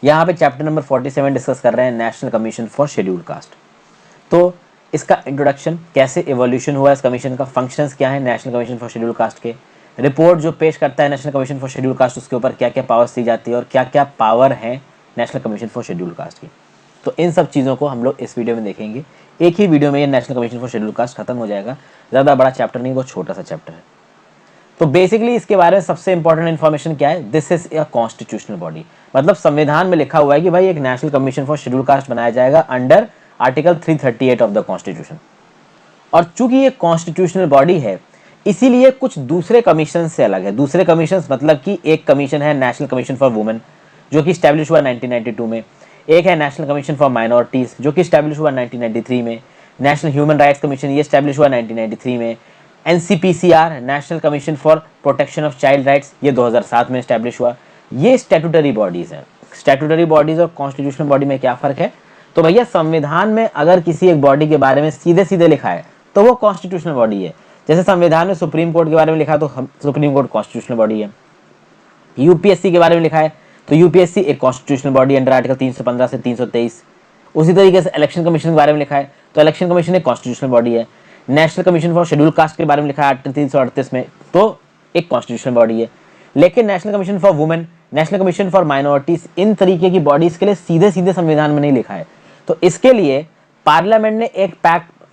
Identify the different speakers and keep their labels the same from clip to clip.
Speaker 1: यहाँ पे chapter number 47 discuss कर रहे हैं national commission for scheduled cast. तो इसका इंट्रोडक्शन, कैसे एवोल्यूशन हुआ इस कमीशन का, फंक्शंस क्या है national commission for scheduled cast के, रिपोर्ट जो पेश करता है national commission for scheduled cast उसके ऊपर क्या क्या पावर्स दी जाती है और क्या क्या पावर है national commission for scheduled cast की। तो इन सब चीज़ों को हम लोग इस वीडियो में देखेंगे। एक ही वीडियो में ये national commission for scheduled cast खत्म हो जाएगा। ज़्यादा बड़ा चैप्टर नहीं, वो छोटा सा चैप्टर है। तो बेसिकली इसके बारे में सबसे इंपॉर्टेंट इन्फॉर्मेशन क्या है, this is a constitutional body. मतलब संविधान में लिखा हुआ है कि भाई एक national commission for scheduled cast बनाया जाएगा under article 338 of the constitution. और चूंकि ये कॉन्स्टिट्यूशनल बॉडी है इसीलिए कुछ दूसरे कमीशन से अलग है। दूसरे कमीशन मतलब कि एक कमीशन है नेशनल कमीशन फॉर वुमेन जो कि स्टैब्लिश हुआ 1992 में, एक है नेशनल कमीशन फॉर माइनॉरिटीज जो कि स्टैब्लिश हुआ 1993 में, नेशनल ह्यूमन राइट्स कमीशन ये स्टैब्लिश हुआ 1993 में, NCPCR national commission for protection of child rights ये 2007 में स्टैब्लिश हुआ। ये स्टैट्यूटरी बॉडीज हैं। स्टैट्यूटरी बॉडीज और कॉन्स्टिट्यूशनल बॉडी में क्या फ़र्क है, तो भैया संविधान में अगर किसी एक बॉडी के बारे में सीधे सीधे लिखा है तो वो कॉन्स्टिट्यूशनल बॉडी है। जैसे संविधान में सुप्रीम कोर्ट के बारे में लिखा है तो सुप्रीम कोर्ट कॉन्स्टिट्यूशनल बॉडी है। यूपीएससी के बारे में लिखा है तो यूपीएससी एक कॉन्स्टिट्यूशनल बॉडी अंडर आर्टिकल 315 से 323। उसी तरीके से इलेक्शन कमीशन के बारे में लिखा है तो इलेक्शन कमीशन एक कॉन्स्टिट्यूशनल बॉडी है। National commission for schedule caste के बारे में लिखा है आर्टिकल 338 में तो एक कॉन्स्टिट्यूशनल बॉडी है। लेकिन national commission for women, national commission for minorities, इन तरीके की बॉडीज के लिए सीधे सीधे संविधान में नहीं लिखा है। तो इसके लिए पार्लियामेंट ने एक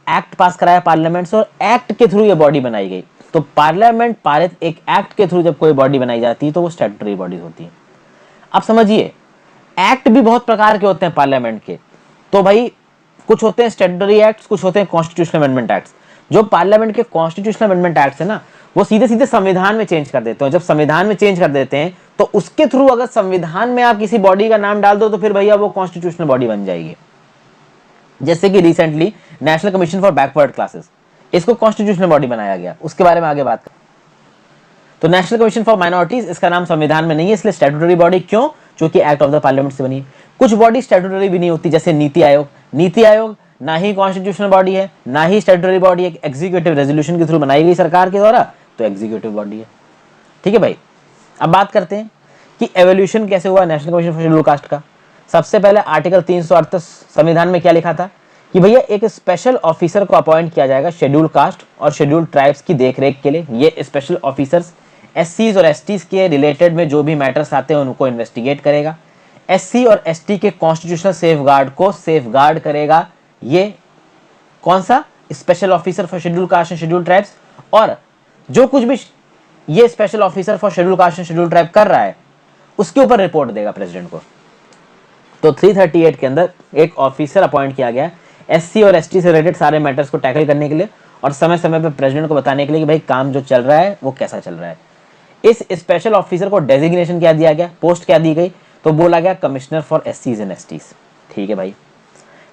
Speaker 1: एक्ट पास कराया पार्लियामेंट से और एक्ट के थ्रू ये बॉडी बनाई गई। तो पार्लियामेंट पारित एक एक्ट के थ्रू जब कोई बॉडी बनाई जाती है तो वो स्टैट्यूटरी बॉडीज होती है। अब समझिए एक्ट भी बहुत प्रकार के होते हैं पार्लियामेंट के। तो भाई कुछ होते हैं स्टैट्यूटरी एक्ट्स, कुछ होते हैं कॉन्स्टिट्यूशनल अमेंडमेंट एक्ट्स। जो पार्लियामेंट के कॉन्स्टिट्यूशनल अमेंडमेंट एक्ट्स है ना वो सीधे सीधे संविधान में चेंज कर देते हैं। जब संविधान में चेंज कर देते हैं तो उसके थ्रू अगर संविधान में आप किसी बॉडी का नाम डाल दो तो फिर भैया वो कॉन्स्टिट्यूशनल बॉडी बन जाएगी। जैसे कि recently national commission for backward classes, इसको कॉन्स्टिट्यूशनल बॉडी बनाया गया, उसके बारे में आगे बात करें। तो नेशनल कमीशन फॉर माइनॉरिटीज इसका नाम संविधान में नहीं है इसलिए स्टैट्यूटरी बॉडी, क्यों, क्योंकि एक्ट ऑफ द पार्लियामेंट से बनी है। कुछ बॉडी स्टैट्यूटरी भी नहीं होती जैसे नीति आयोग। नीति आयोग ना ही कॉन्स्टिट्यूशनल बॉडी है ना ही स्टैट्यूटरी बॉडी है, एग्जीक्यूटिव रेजोल्यूशन के थ्रू बनाई गई सरकार के द्वारा, तो एग्जीक्यूटिव बॉडी है। ठीक है भाई। अब बात करते हैं कि एवोल्यूशन कैसे हुआ national commission for scheduled cast का। सबसे पहले आर्टिकल 338 संविधान में क्या लिखा था कि भैया एक स्पेशल ऑफिसर को अपॉइंट किया जाएगा शेड्यूल कास्ट और शेड्यूल ट्राइब्स की देखरेख के लिए। ये स्पेशल ऑफिसर्स एससीज और एसटीज के रिलेटेड में जो भी मैटर्स आते हैं उनको इन्वेस्टिगेट करेगा। एससी और एसटी के कॉन्स्टिट्यूशनल सेफगार्ड को सेफगार्ड करेगा। ये कौन सा, special officer for schedule cast and schedule tribes. और जो कुछ भी ये special officer for schedule cast and schedule tribe कर रहा है उसके ऊपर रिपोर्ट देगा प्रेसिडेंट को। तो 338 के अंदर एक ऑफिसर अपॉइंट किया गया एससी और एसटी से रिलेटेड सारे मैटर्स को टैकल करने के लिए और समय समय पर प्रेसिडेंट को बताने के लिए कि भाई काम जो चल रहा है वो कैसा चल रहा है। इस स्पेशल ऑफिसर को डेजिग्नेशन क्या दिया गया, पोस्ट क्या दी गई, तो बोला गया कमिश्नर फॉर एससीज एंड एसटीज। ठीक है भाई।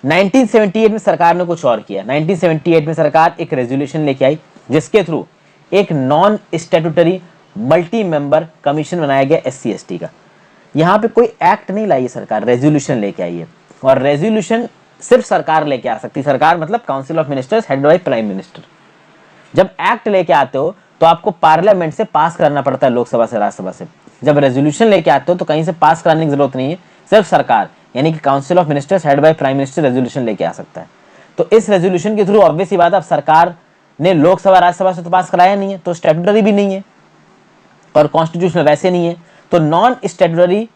Speaker 1: 1978 में सरकार ने कुछ और किया। 1978 में सरकार एक रेजोल्यूशन लेके आई जिसके थ्रू एक non statutory multi member commission बनाया गया एससी एसटी का। यहाँ पे कोई एक्ट नहीं लाई है सरकार, रेजोल्यूशन लेके आई है। और रेजोल्यूशन सिर्फ सरकार लेके आ सकती, सरकार मतलब council of ministers head by prime minister. जब एक्ट लेके आते हो तो आपको पार्लियामेंट से पास करना पड़ता है, लोकसभा से, राज्यसभा से। जब रेजोल्यूशन लेके आते हो तो कहीं से पास कराने की जरूरत नहीं है, सिर्फ सरकार यानी कि council of ministers head by prime minister resolution लेके आ सकता है। तो इस रेजोल्यूशन के थ्रू ऑब्वियस ही बात है अब सरकार ने लोकसभा राज्यसभा से तो पास कराया नहीं है, तो स्टैट्यूटरी भी नहीं है और कॉन्स्टिट्यूशनल वैसे नहीं है। तो नॉन स्टैट्यूटरी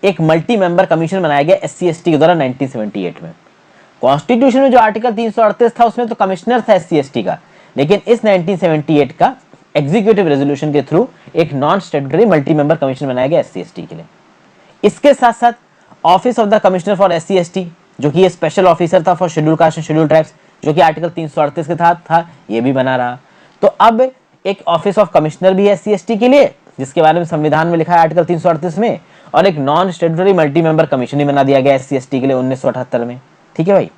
Speaker 1: एक मल्टी मेंबर कमीशन बनाया गया एससी एसटी के द्वारा 1978 में। कॉन्स्टिट्यूशन में जो आर्टिकल 338 था उसमें तो कमिश्नर था एससी एसटी का, लेकिन इस 1978 का एग्जीक्यूटिव रेजोल्यूशन के थ्रू एक non statutory multi member commission बनाया गया एससी एसटी के लिए। इसके साथ साथ office of the commissioner for SC ST जो कि ये स्पेशल ऑफिसर था for schedule cast and schedule tribes जो कि आर्टिकल 338 के तहत था, ये भी बना रहा। तो अब एक ऑफिस ऑफ कमिश्नर भी है एससी एसटी के लिए जिसके बारे में संविधान में लिखा है आर्टिकल 338 में, और एक non statutory multi member commission ही बना दिया गया एससी एसटी के लिए 1978 में। ठीक है भाई।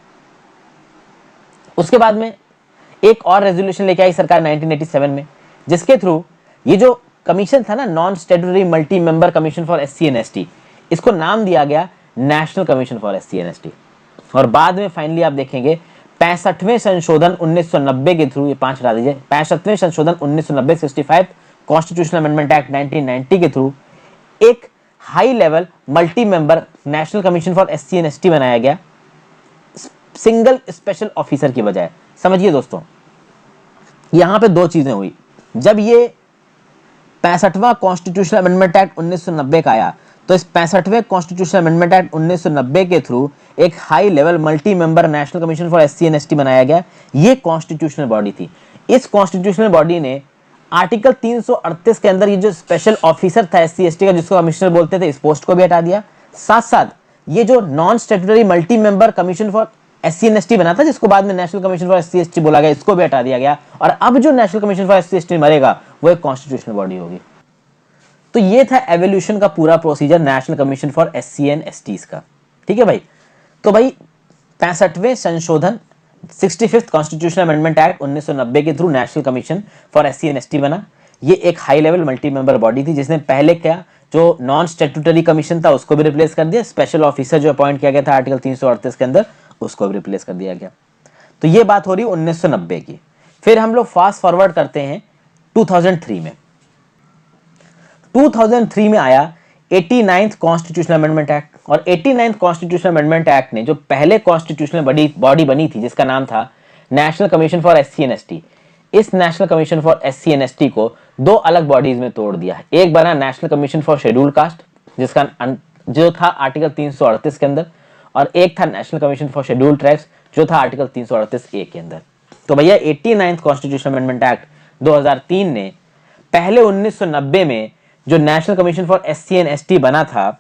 Speaker 1: उसके बाद में एक और रेजोल्यूशन लेके आई सरकार 1987 में जिसके थ्रू ये जो कमीशन था ना non statutory multi member commission for SC and ST, इसको नाम दिया गया national commission for SC and ST. और बाद में फाइनली आप देखेंगे 65वें संशोधन 1990 के थ्रू, ये 5 हटा दीजिए, 65वें संशोधन 1990 65 कॉन्स्टिट्यूशनल अमेंडमेंट एक्ट 1990 के थ्रू एक high level multi member national commission for SC and ST बनाया गया सिंगल स्पेशल ऑफिसर की बजाय। समझिए दोस्तों, यहां पे दो चीजें हुई। जब ये 65वां कॉन्स्टिट्यूशनल अमेंडमेंट एक्ट 1990 का आया, तो इस 65वें कॉन्स्टिट्यूशनल अमेंडमेंट एक्ट 1990 के थ्रू एक high level multi member national commission for SC and ST बनाया गया। ये कॉन्स्टिट्यूशनल बॉडी थी। इस कॉन्स्टिट्यूशनल बॉडी ने आर्टिकल 338 के अंदर ये जो स्पेशल ऑफिसर था एससी एसटी का, जिसको कमिश्नर बोलते थे, इस पोस्ट को भी हटा दिया। साथ साथ ये जो non statutory multi member commission for SC and ST बना था, जिसको बाद में national commission for SC ST बोला गया, इसको भी हटा दिया गया। और अब जो national commission for SC ST मरेगा वो एक कॉन्स्टिट्यूशनल बॉडी होगी। तो ये था एवोल्यूशन का पूरा procedure national commission for SC and STs का। ठीक है भाई। तो भाई 65वें संशोधन 65th कॉन्स्टिट्यूशनल अमेंडमेंट एक्ट 1990 के through national commission for SC and ST बना। ये एक high level multi member body थी, जिसने पहले क्या जो नॉन स्टैट्यूटरी कमीशन था उसको भी रिप्लेस कर दिया, स्पेशल ऑफिसर जो अपॉइंट किया गया था आर्टिकल 338 के अंदर उसको भी रिप्लेस कर दिया गया। तो ये बात हो रही 1990 की। फिर हम लोग फास्ट फॉरवर्ड करते हैं 2003 में। 2003 में आया 89th कॉन्स्टिट्यूशनल अमेंडमेंट एक्ट। और 89th कॉन्स्टिट्यूशनल अमेंडमेंट एक्ट ने जो पहले कॉन्स्टिट्यूशनल बॉडी बनी थी, जिसका नाम था national commission for SC and ST, इस national commission for SC and ST को दो अलग बॉडीज में तोड़ दिया। एक बना national commission for scheduled caste, जिसका जो था आर्टिकल 338 के अंदर, और एक था national commission for scheduled tribes, जो था आर्टिकल 338A के अंदर। तो भैया 89th कॉन्स्टिट्यूशनल अमेंडमेंट एक्ट 2003 ने पहले 1990 में जो national commission for SC and ST बना था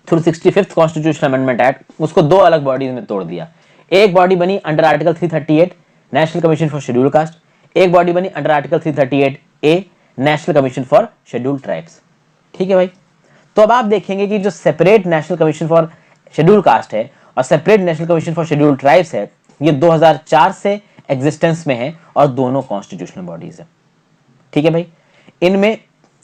Speaker 1: through 65th constitutional amendment act, उसको दो अलग बॉडीज में तोड़ दिया। एक बॉडी बनी under article 338 national commission for scheduled cast, एक बॉडी बनी under article 338A national commission for scheduled tribes. ठीक है भाई। तो अब आप देखेंगे कि जो separate national commission for scheduled cast है और separate national commission for scheduled tribes है, ये 2004 से एग्जिस्टेंस में है और दोनों कॉन्स्टिट्यूशनल बॉडीज है। ठीक है भाई। इनमें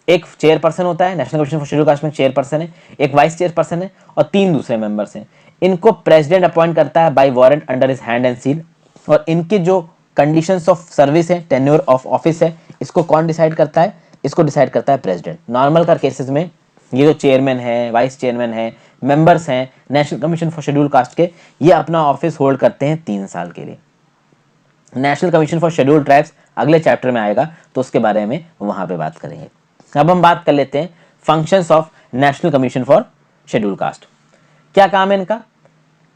Speaker 1: एक चेयरपर्सन होता है, national commission for scheduled cast में चेयरपर्सन है, एक वाइस चेयरपर्सन है और 3 दूसरे मेंबर्स हैं। इनको प्रेसिडेंट अपॉइंट करता है by warrant under his hand and seal. और इनके जो कंडीशंस ऑफ सर्विस है, टेन्योर ऑफ ऑफिस है, इसको कौन डिसाइड करता है? इसको डिसाइड करता है प्रेसिडेंट। नॉर्मल का केसेस में ये जो चेयरमैन है, वाइस चेयरमैन है, मेंबर्स हैं national commission for scheduled cast के, ये अपना ऑफिस होल्ड करते हैं 3 साल के लिए। National commission for scheduled tribes अगले चैप्टर में आएगा, तो उसके बारे में वहां पे बात करेंगे। अब हम बात कर लेते हैं functions of national commission for scheduled caste. क्या काम है इनका?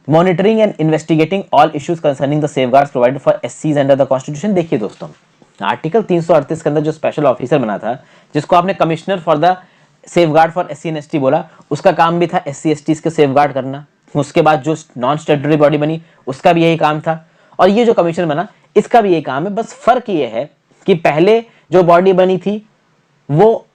Speaker 1: Monitoring and investigating all issues concerning the safeguards provided for एससीज अंडर द कॉन्स्टिट्यूशन। देखिए दोस्तों, आर्टिकल 338 के अंदर जो स्पेशल ऑफिसर बना था, जिसको आपने commissioner for the safeguard for SC and ST बोला, उसका काम भी था एससी एसटी के सेफगार्ड करना। उसके बाद जो नॉन स्टैट्यूटरी बॉडी बनी, उसका भी यही काम था। और ये जो कमीशन बना, इसका भी यही काम है। बस फर्क ये है कि पहले जो बॉडी बनी थी वो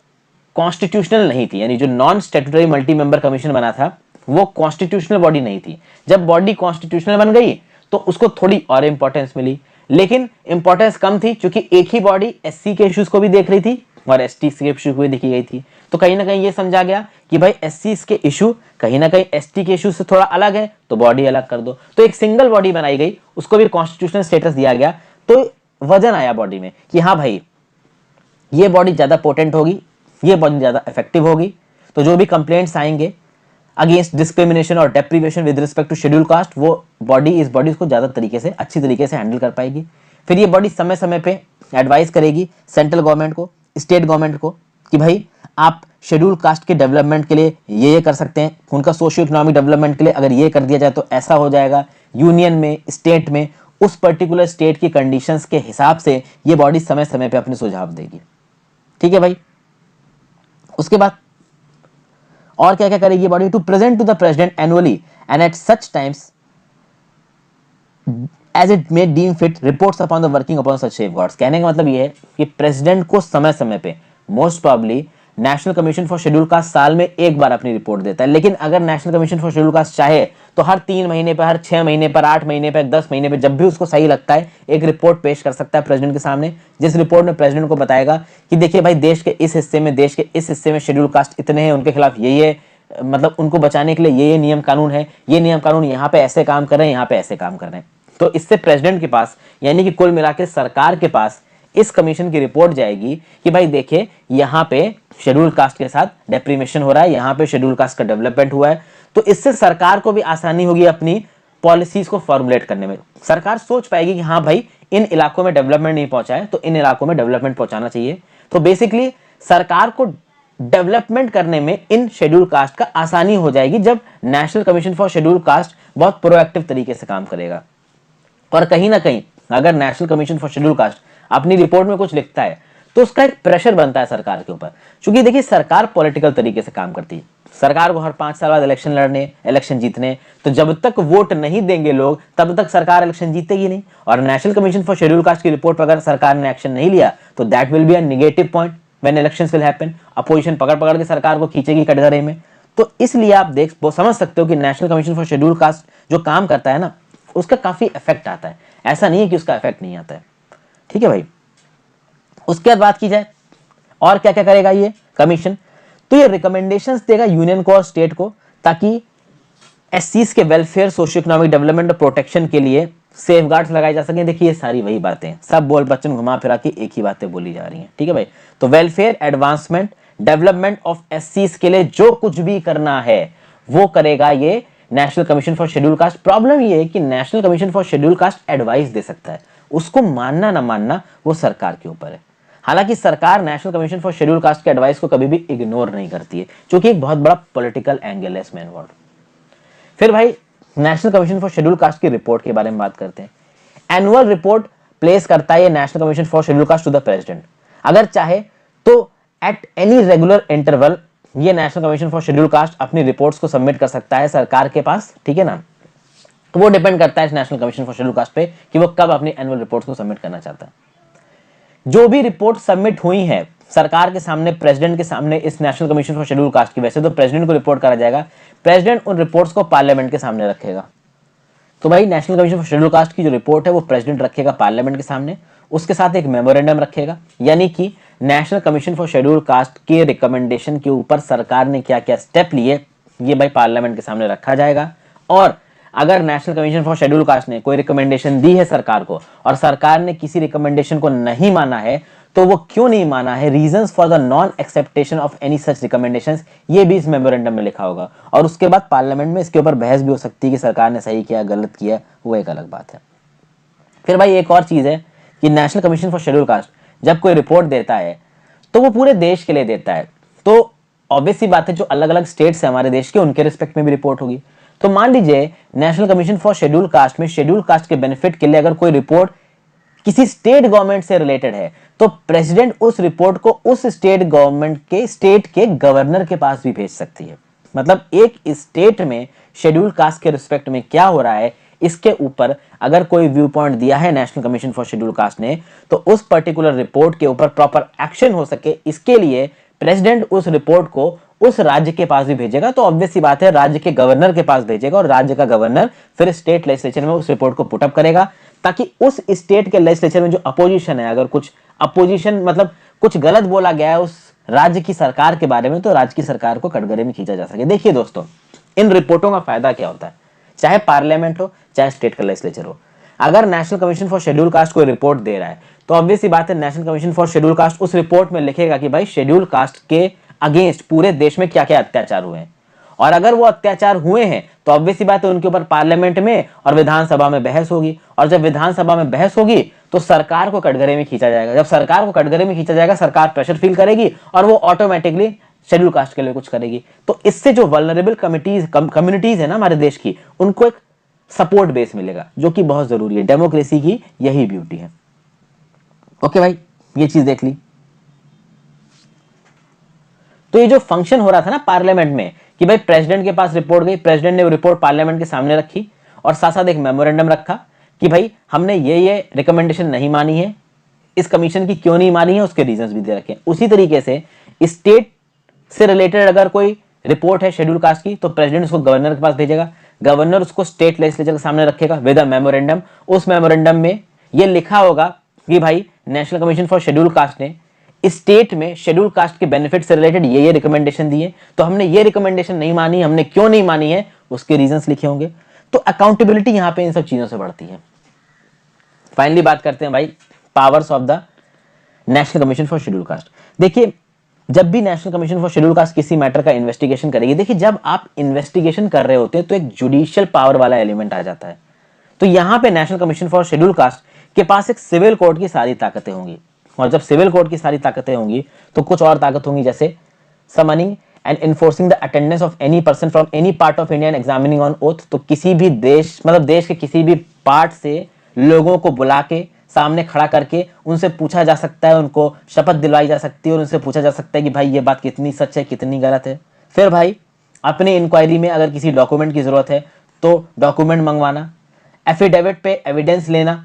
Speaker 1: कॉन्स्टिट्यूशनल नहीं थी, यानी जो non statutory multi member commission बना था वो कॉन्स्टिट्यूशनल बॉडी नहीं थी। जब बॉडी कॉन्स्टिट्यूशनल बन गई तो उसको थोड़ी और इंपॉर्टेंस मिली, लेकिन इंपॉर्टेंस कम थी क्योंकि एक ही बॉडी एससी के इश्यूज को भी देख रही थी और एसटी के इश्यू को भी देखी गई थी। तो कहीं ना कहीं ये समझा गया कि भाई एससी के इशू कहीं ना कहीं एसटी के इशू से थोड़ा अलग है, तो बॉडी अलग कर दो। तो एक सिंगल बॉडी बनाई गई, उसको भी कॉन्स्टिट्यूशनल स्टेटस दिया गया। तो वजन आया बॉडी में कि हाँ भाई ये बॉडी ज्यादा पोटेंट होगी, ये बॉडी ज्यादा इफेक्टिव होगी। तो जो भी कंप्लेंट्स आएंगे अगेंस्ट डिस्क्रिमिनेशन और deprivation with respect to schedule caste, वो बॉडी इस बॉडी को ज्यादा तरीके से, अच्छी तरीके से हैंडल कर पाएगी। फिर ये बॉडी समय समय पे एडवाइस करेगी सेंट्रल गवर्नमेंट को, स्टेट गवर्नमेंट को कि भाई आप शेड्यूल कास्ट के डेवलपमेंट के लिए ये कर सकते हैं, उनका सोशियो इकोनॉमिक डेवलपमेंट के लिए अगर ये कर दिया जाए तो ऐसा हो जाएगा। यूनियन में, स्टेट में, उस पर्टिकुलर स्टेट की कंडीशंस के हिसाब से ये बॉडी समय समय पे अपने सुझाव देगी। ठीक है भाई। उसके बाद और क्या क्या करेगी body? To present to the president annually and at such times as it may deem fit reports upon the working upon such safeguards. कहने का मतलब ये है कि प्रेसिडेंट को समय समय पे most probably national commission for schedule cast साल में एक बार अपनी रिपोर्ट देता है, लेकिन अगर national commission for schedule cast चाहे तो हर 3 महीने पर, हर 6 महीने पर, 8 महीने पर, 10 महीने पर, जब भी उसको सही लगता है एक रिपोर्ट पेश कर सकता है प्रेसिडेंट के सामने, जिस रिपोर्ट में प्रेसिडेंट को बताएगा कि देखिए भाई देश के इस हिस्से में, देश के इस हिस्से में शेड्यूल कास्ट इतने हैं, उनके खिलाफ ये मतलब उनको बचाने के लिए ये नियम कानून है, ये नियम कानून यहाँ पे ऐसे काम कर रहे हैं, यहाँ पे ऐसे काम कर रहे हैं। तो इससे प्रेसिडेंट के पास, यानी कि कुल मिलाकर सरकार के पास इस कमीशन की रिपोर्ट जाएगी कि भाई देखिए यहाँ पे शेड्यूल कास्ट के साथ डेप्रीमेशन हो रहा है, यहाँ पे शेड्यूल कास्ट का डेवलपमेंट हुआ है, तो इससे सरकार को भी आसानी होगी अपनी पॉलिसीज को फॉर्मुलेट करने में। सरकार सोच पाएगी कि हाँ भाई इन इलाकों में डेवलपमेंट नहीं पहुंचा है तो इन इलाकों में डेवलपमेंट पहुंचाना चाहिए। तो बेसिकली सरकार को डेवलपमेंट करने में इन शेड्यूल कास्ट का आसानी हो जाएगी जब national commission for schedule cast बहुत प्रोएक्टिव तरीके से काम करेगा। और कहीं ना कहीं अगर national commission for schedule caste अपनी रिपोर्ट में कुछ लिखता है तो उसका एक प्रेशर बनता है सरकार के ऊपर, क्योंकि देखिए सरकार पॉलिटिकल तरीके से काम करती है, सरकार को हर 5 साल बाद इलेक्शन लड़ने, इलेक्शन जीतने, तो जब तक वोट नहीं देंगे लोग तब तक सरकार इलेक्शन जीतेगी नहीं। और national commission for schedule cast की रिपोर्ट पर अगर सरकार ने एक्शन नहीं लिया तो that will be a negative point when elections will happen. Opposition पकड़ के सरकार को खींचेगी कटघरे में। तो इसलिए आप समझ सकते हो कि national commission for schedule cast जो काम करता है ना, उसका काफी इफेक्ट आता है, ऐसा नहीं है कि उसका इफेक्ट नहीं आता है। ठीक है भाई, उसके बाद बात की जाए और क्या क्या करेगा ये कमीशन, तो ये रिकमेंडेशंस देगा यूनियन को और स्टेट को, ताकि एससीज के वेलफेयर, सोशियो इकोनॉमिक डेवलपमेंट और प्रोटेक्शन के लिए सेफगार्ड्स लगाए जा सकें। देखिए ये सारी वही बातें हैं, सब बोल बच्चन घुमा फिरा के एक ही बातें बोली जा रही हैं। ठीक है भाई, तो वेलफेयर, एडवांसमेंट, डेवलपमेंट ऑफ एससीज के लिए जो कुछ भी करना है वो करेगा ये national commission for schedule caste. Problem ये है कि national commission for schedule caste advice दे सकता है, उसको मानना ना मानना वो सरकार के ऊपर है। हालांकि सरकार national commission for schedule caste के एडवाइस को कभी भी इग्नोर नहीं करती है, क्योंकि एक बहुत बड़ा पॉलिटिकल एंगल है इसमें इन्वॉल्व। फिर भाई national commission for schedule cast की रिपोर्ट के बारे में बात करते हैं। एनुअल रिपोर्ट प्लेस करता है national commission for schedule caste to the president. अगर चाहे तो एट एनी रेगुलर इंटरवल ये national commission for schedule caste अपनी रिपोर्ट्स को सबमिट कर सकता है सरकार के पास। ठीक है ना, तो वो डिपेंड करता है national commission for schedule cast पे कि वो कब अपनी एनुअल रिपोर्ट्स को सबमिट करना चाहता है। जो भी रिपोर्ट सबमिट हुई है सरकार के सामने, प्रेसिडेंट के सामने इस national commission for schedule cast की, वैसे तो प्रेसिडेंट को रिपोर्ट करा जाएगा, प्रेसिडेंट उन रिपोर्ट्स को पार्लियामेंट के सामने रखेगा। तो भाई national commission for schedule cast की जो रिपोर्ट है वो प्रेसिडेंट रखेगा पार्लियामेंट के सामने, उसके साथ एक मेमोरेंडम रखेगा, यानी कि national commission for schedule caste के रिकमेंडेशन के ऊपर सरकार ने क्या क्या स्टेप लिए ये भाई पार्लियामेंट के सामने रखा जाएगा। और अगर national commission for schedule cast ने कोई रिकमेंडेशन दी है सरकार को और सरकार ने किसी रिकमेंडेशन को नहीं माना है तो वो क्यों नहीं माना है, reasons for the non acceptation of any such recommendations, ये भी इस मेमोरेंडम में लिखा होगा। और उसके बाद पार्लियामेंट में इसके ऊपर बहस भी हो सकती है कि सरकार ने सही किया गलत किया, वो एक अलग बात है। फिर भाई एक और चीज है कि national commission for schedule cast जब कोई रिपोर्ट देता है तो वो पूरे देश के लिए देता है, तो ऑब्वियस सी बात है जो अलग अलग स्टेट्स है हमारे देश के उनके रिस्पेक्ट में भी रिपोर्ट होगी। तो मान लीजिए national commission for schedule cast में शेड्यूल कास्ट के बेनिफिट के लिए अगर कोई रिपोर्ट किसी स्टेट गवर्नमेंट से रिलेटेड है तो प्रेसिडेंट उस रिपोर्ट को उस स्टेट गवर्नमेंट के स्टेट के गवर्नर के पास भी भेज सकती है। मतलब एक स्टेट में शेड्यूल कास्ट के रिस्पेक्ट में क्या हो रहा है इसके ऊपर अगर कोई व्यू पॉइंट दिया है national commission for schedule cast ने तो उस पर्टिकुलर रिपोर्ट के ऊपर प्रॉपर एक्शन हो सके इसके लिए प्रेसिडेंट उस रिपोर्ट को उस राज्य के पास भी भेजेगा। तो ऑब्वियस सी बात है राज्य के गवर्नर के पास भेजेगा और राज्य का गवर्नर फिर स्टेट लेजिस्लेचर में उस रिपोर्ट को पुटअप करेगा, ताकि उस स्टेट के लेजिस्लेचर में जो अपोजिशन है, अगर कुछ अपोजिशन मतलब कुछ गलत बोला गया है उस राज्य की सरकार के बारे में तो राज्य की सरकार को कटघरे में खींचा जा सके। देखिए दोस्तों, इन रिपोर्टों का फायदा क्या होता है, चाहे पार्लियामेंट हो चाहे स्टेट का लेजिस्लेचर हो, अगर national commission for schedule cast कोई रिपोर्ट दे रहा है तो ऑब्वियस सी बात है national commission for schedule cast उस रिपोर्ट में लिखेगा कि भाई शेड्यूल कास्ट के अगेंस्ट पूरे देश में क्या क्या अत्याचार हुए हैं, और अगर वो अत्याचार हुए हैं तो ऑब्वियस सी बात है उनके ऊपर पार्लियामेंट में और विधानसभा में बहस होगी, और जब विधानसभा में बहस होगी तो सरकार को कटघरे में खींचा जाएगा। जब सरकार को कटघरे में खींचा जाएगा सरकार प्रेशर फील करेगी और वो ऑटोमेटिकली शेड्यूल कास्ट के लिए कुछ करेगी। तो इससे जो वल्नरेबल कम्युनिटीज है ना हमारे देश की, उनको एक सपोर्ट बेस मिलेगा जो कि बहुत जरूरी है। डेमोक्रेसी की यही ब्यूटी है। ओके भाई, ये चीज देख ली। तो ये जो फंक्शन हो रहा था ना पार्लियामेंट में कि भाई प्रेसिडेंट के पास रिपोर्ट गई, प्रेसिडेंट ने वो रिपोर्ट पार्लियामेंट के सामने रखी और साथ साथ एक मेमोरेंडम रखा कि भाई हमने ये रिकमेंडेशन नहीं मानी है, इस कमीशन की क्यों नहीं मानी है, उसके रीजंस भी दे रखे हैं। उसी तरीके से स्टेट से रिलेटेड अगर कोई रिपोर्ट है शेड्यूल कास्ट की तो प्रेसिडेंट उसको गवर्नर के पास भेजेगा, गवर्नर उसको स्टेट लेजिस्लेचर के सामने रखेगा विद अ मेमोरेंडम। उस मेमोरेंडम में ये लिखा होगा कि भाई national commission for schedule cast ने स्टेट में शेड्यूल कास्ट के बेनिफिट से रिलेटेड ये रिकमेंडेशन दिए, तो हमने ये रिकमेंडेशन नहीं मानी, हमने क्यों नहीं मानी है, उसके रीजंस लिखे होंगे। तो अकाउंटेबिलिटी यहां पे इन सब चीजों से बढ़ती है। फाइनली बात करते हैं भाई powers of the national commission for schedule cast. देखिए जब भी national commission for schedule cast किसी मैटर का इन्वेस्टिगेशन करेगी, देखिए जब आप इन्वेस्टिगेशन कर रहे होते हैं तो एक जुडिशियल पावर वाला एलिमेंट आ जाता है। तो यहां पे national commission for schedule caste के पास एक सिविल कोर्ट की सारी ताकतें होंगी, और जब सिविल कोर्ट की सारी ताकतें होंगी तो कुछ और ताकत होंगी, जैसे summoning and enforcing the attendance of any person from any part of India and examining on oath. तो किसी भी देश, मतलब देश के किसी भी पार्ट से लोगों को बुला के सामने खड़ा करके उनसे पूछा जा सकता है, उनको शपथ दिलवाई जा सकती है और उनसे पूछा जा सकता है कि भाई ये बात कितनी सच है कितनी गलत है। फिर भाई अपनी इंक्वायरी में अगर किसी डॉक्यूमेंट की जरूरत है तो डॉक्यूमेंट मंगवाना, एफिडेविट पे एविडेंस लेना,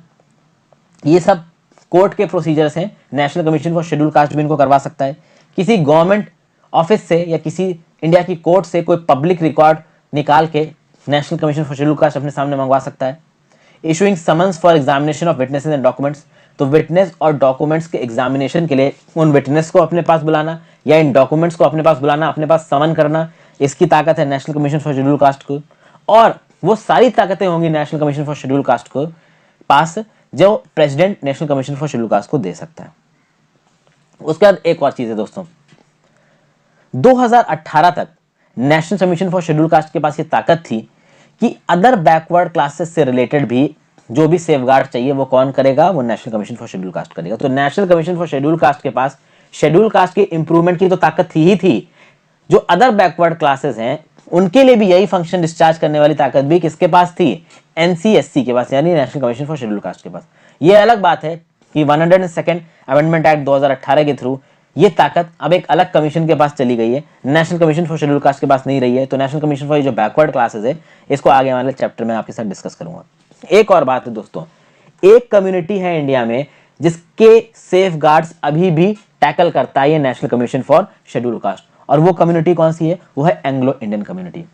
Speaker 1: ये सब कोर्ट के प्रोसीजर्स हैं। National commission for schedule cast भी इनको करवा सकता है। किसी गवर्नमेंट ऑफिस से या किसी इंडिया की कोर्ट से कोई पब्लिक रिकॉर्ड निकाल के national commission for schedule cast अपने सामने मंगवा सकता है। Issuing summons for examination of witnesses and documents, तो विटनेस और डॉक्यूमेंट्स के एग्जामिनेशन के लिए उन विटनेस को अपने पास बुलाना या इन डॉक्यूमेंट्स को अपने पास बुलाना, अपने पास समन करना, इसकी ताकत है national commission for schedule cast को। और वो सारी ताकतें होंगी national commission for schedule cast को पास जो president national commission for schedule cast को दे सकता है। उसके बाद एक और चीज है दोस्तों, 2018 तक national commission for schedule caste के पास ये ताकत थी कि अदर बैकवर्ड क्लासेस से रिलेटेड भी जो भी सेफगार्ड चाहिए वो कौन करेगा, वो national commission for schedule caste करेगा। तो national commission for schedule caste के पास शेड्यूल कास्ट के इंप्रूवमेंट की तो ताकत थी ही थी, जो अदर बैकवर्ड क्लासेस हैं उनके लिए भी यही फंक्शन डिस्चार्ज करने वाली ताकत भी किसके पास थी, एनसीएससी के पास, यानी national commission for schedule caste के पास। ये अलग बात है कि 102nd अमेंडमेंट एक्ट 2018 के थ्रू ये ताकत अब एक अलग कमीशन के पास चली गई है, national commission for schedule caste के पास नहीं रही है। तो नेशनल कमीशन फॉर जो बैकवर्ड क्लासेस है इसको आगे वाले चैप्टर में आपके साथ डिस्कस करूंगा। एक और बात है दोस्तों, एक कम्युनिटी है इंडिया में जिसके सेफगार्ड्स अभी भी टैकल करता है ये national commission for schedule cast, और वो कम्युनिटी कौन सी है, वो है Anglo Indian community.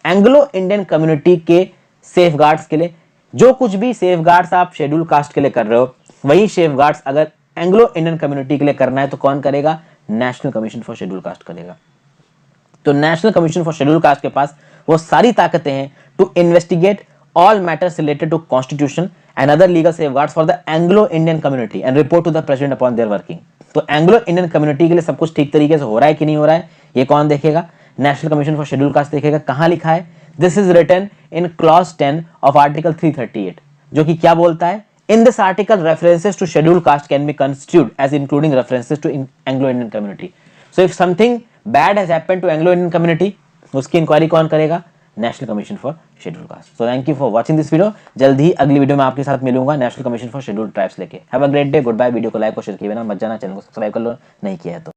Speaker 1: Anglo Indian community के सेफगार्ड्स के लिए जो कुछ भी सेफगार्ड्स आप शेड्यूल कास्ट के लिए कर रहे हो, वही सेफगार्ड्स अगर एंग्लो इंडियन कम्युनिटी के लिए करना है तो कौन करेगा, national commission for schedule caste करेगा। तो national commission for schedule caste के पास वो सारी ताकतें हैं to investigate all matters related to constitution and other legal safeguards for the Anglo-Indian community and report to the president upon their working। तो Anglo Indian community के लिए सब कुछ ठीक तरीके से हो रहा है कि नहीं हो रहा है, ये कौन देखेगा, national commission for schedule caste देखेगा। कहां लिखा है, this is written in clause 10 of article 338, जो कि क्या बोलता है, in this article references to schedule caste can be constitute as including references to Anglo Indian community. So if something bad has happened to Anglo Indian community, उसकी inquiry कौन करेगा, national commission for schedule caste. So thank you for watching this video. जल्द ही अगली video में आपके साथ मिलूंगा national commission for schedule tribes लेके। Have a great day, goodbye. Video को लाइक और शेयर किए बिना मत जाना, चैनल को सब्सक्राइब कर लो नहीं किया है तो।